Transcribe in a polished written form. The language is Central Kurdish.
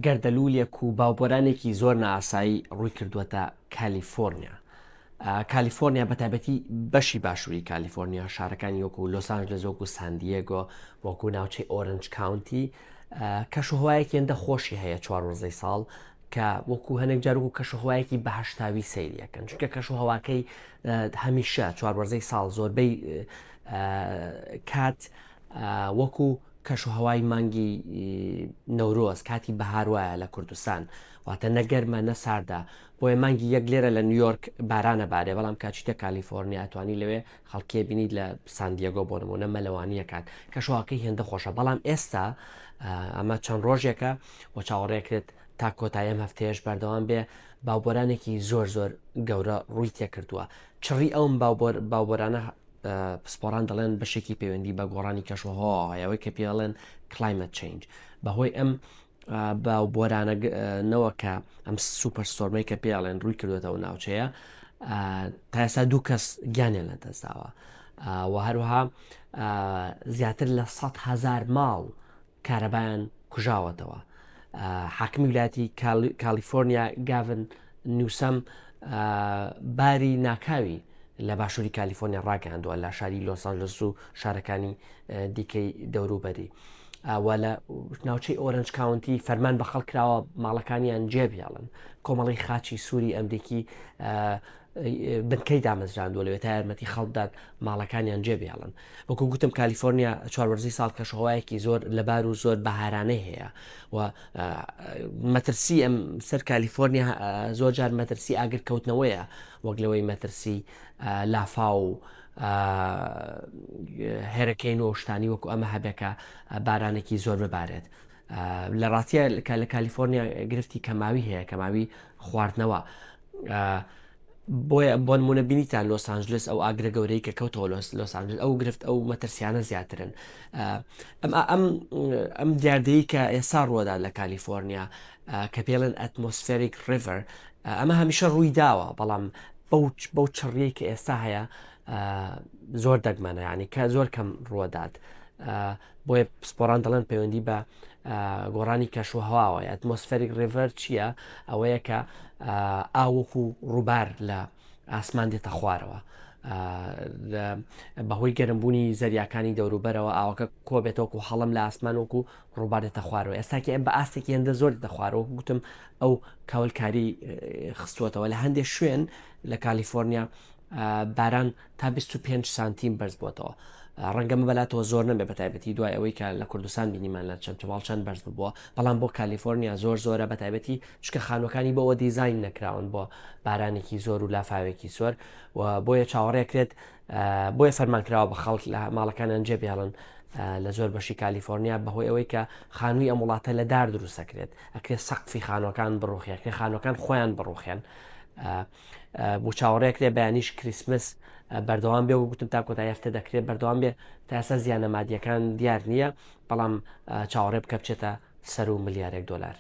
گەردەلوولێک و باوبۆرانێکی زۆر نائاسایی ڕووی کردووەتە کالیفۆرنیا. کالیفۆرنیا بەتایبەتی بەشی باشووری کالیفۆرنیا شارەکانی وەکو لۆسانجلس وەکو ساندیێگۆ وەکو ناوچەی ئۆرنج کاونتی کەشوهوایەکی هێندە خۆشی هەیە 4 ڕۆژەی ساڵ کە وەکو هەنێک جار وەکو کەشوهوایەکی بەهشتاوی سەیریەکەن چونکە کەشوهەواکەی هەمیشە 4 ڕۆژەی ساڵ زۆربەی کات وەکو کەشوهەوای مانگی نەورۆز کاتی بەهار وایە لە کوردستان واتە نەگەرمە نەساردا بۆیە مانگی یەک لێرە لە نیویۆرک بارانە بارێ بەڵام کاچیتە کالیفۆرنیا توانی لەوێ خەڵکێ بینیت لە ساندیێگۆ بۆ نمونە مەلەوانی کات کەشوهاکەی هێندە خۆشە بەڵام ئێستا ئەمە چەند ڕۆژێکە و چاوەڕێکرێت تا کۆتاییم هەفتەیەش بەردەوام بێ باوبۆرانێکی زۆر زۆر گەورە ڕووی تێکردووە چڕی ئەوم باوبۆرانە پسپۆران دەڵێن بەشێکی پەیوەندی بە گۆڕانی کەشوهەوەی کە پێڵێن کلایمەت چینج بەهۆی ئەم باوبۆرانەوە کە ئەم سوپەر سۆرمەی کە پێڵێن ڕووی کردوێتەوە ناوچەیە تا ئێستا 2 کەس گیانیان لە دەستداوە و هەروەها زیاتر لە 100,000 ماڵ کارەبایان کوژاوەتەوە. حاکمی ویلایەتی کالیفۆرنیا گاڤن نیوسەم باری ناکاوی لە باشووری کالیفۆرنیا ڕاگەاندووە لە شاری لۆسانجلس و شارەکانی دیکەی دەوروبەری و لە ناوچەی ئۆرنج کاونتی فەرمان بە خەڵکراوە ماڵەکانیان جێبیاڵن کۆمەڵی خاچی سووری ئەمریکی بنکەی دامەزراندووە لەوێت تا یارمەتی خەڵکداد ماڵەکانیان جێبیاڵن وەکو گوتم کالیفۆرنیا 4 ڕۆژەی ساڵ کەشوهەوایەکی زۆر لەبار و زۆر بەهارانەی هەیە و مەترسی ئەم سەر کالیفۆرنیا زۆر جار مەترسی ئاگرکەوتنەوەیە وەک لەوەی مەترسی لافا و هێرەکەین و شتانی وەکو ئەمە هەبێکە بارانێکی زۆر ببارێت لە ڕاستیە لە کالیفۆرنیا گرفتی کەماوی هەیە کەماوی خواردنەوە بۆیە بۆ نمونە بینیتان لۆسانجلس ئەو ئاگرە گەورەی کە کەوتەوە لۆسانجلس ئەو گرفت ئەو مەترسیانە زیاترن ئەم دیاردەیە کە ئێستا ڕووەدا لە کالیفۆرنیا کە پێڵێن ئەتمۆسفێریک ڕیڤەر ئەمە هەمیشە ڕووی داوە بەڵام بەو چڕیەی کە ئێستا هەیە زۆر دەگمەنە ینی کە زۆر کەم ڕوەدات بۆیە پسپۆران دەڵێن پەیوەندی بە گۆڕانی کەشوهەواوە ئەتمۆسفێریک ڕیڤەر چییە ئەوەیە کە ئاوەکو ڕووبار لە ئاسمان دێتە خوارەوە بەهۆی گەرمبوونی زەریاکانی دەوروبەرەوە ئاوەکە کۆبێتەوەکو هەڵم لە ئاسمان وەکو ڕووبارێتە خوارەوە ئێستاکە ئەم بە ئاستێکی هێندە زۆر دەخوارەوە گوتم ئەو کاولکاری خستووەتەوە لە هەندێک شوێن لە کالیفۆرنیا باران تا 25 سانتیم بەرز بووەتەوە ڕەنگەمە بەلاتەوە زۆر نەبێ بەتایبەتی دوای ئەوەی کە لە کوردستان بینیمان لە چەند بەرز بووە بەڵام بۆ کالیفۆرنیا زۆر زۆرە بەتایبەتی چکە خانوەکانی بەوە دیزاین نەکراون بۆ بارانێکی زۆر و لافاوێکی زۆر و بۆیە چاوەڕێکرێت بۆیە فەرمانکراوە بە خەڵک لە ماڵەکانیان جێبیاڵن لە زۆر بەشی کالیفۆرنیا بەهۆی ئەوەی کە خانووی ئەم وڵاتە لە دار دروستەکرێت ئەکرێت سەقفی خانوەکان بڕوخێکرێ خانوەکان خۆیان بڕوخێن بۆ چاوەڕێکرێ بەیانیش کریسمس بەردەوام بێ و گوتم تا کۆتایی هەفتە دەکرێت بەردەوام بێ تا ئێستا زیانە مادیەکان دیار نییە بەڵام چاوەڕێ بکە بچێتە سەر و ملیارێک دۆلار.